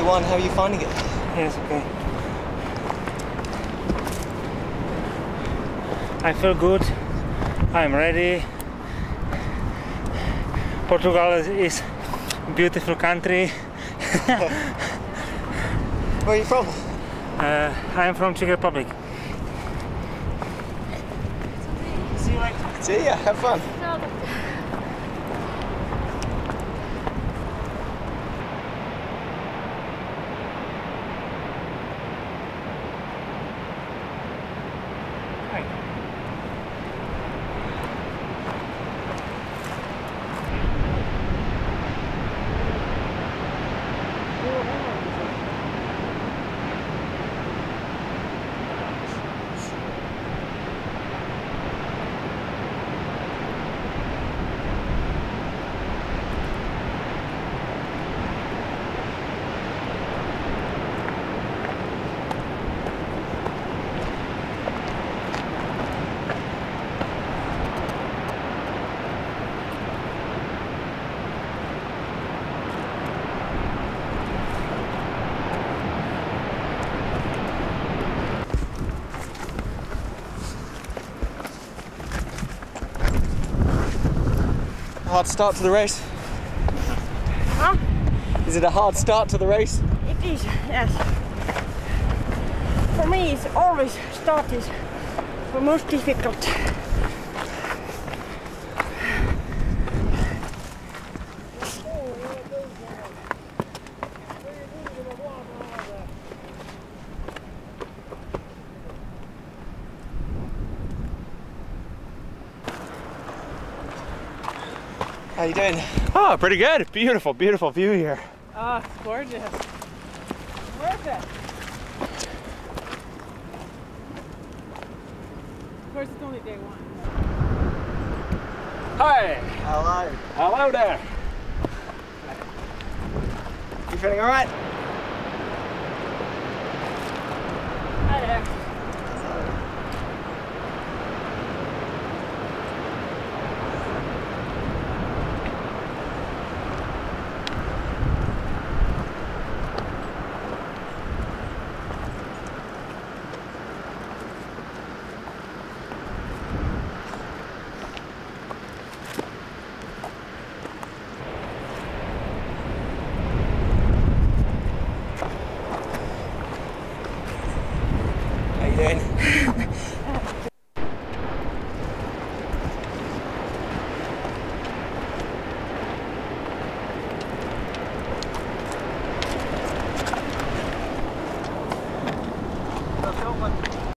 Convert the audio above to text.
one. How are you finding it? Yes, okay. I feel good. I'm ready. Portugal is a beautiful country. Where are you from? I am from Czech Republic. See you later. See ya. Have fun. Hard start to the race? Huh? Is it a hard start to the race? It is, yes. For me, it's always start is the most difficult. How you doing? Oh, pretty good. Beautiful, beautiful view here. Oh, it's gorgeous. Worth it. Of course, it's only day one. Hi. Hello. Hello there. You feeling all right? Hi there. How you doing? Filming.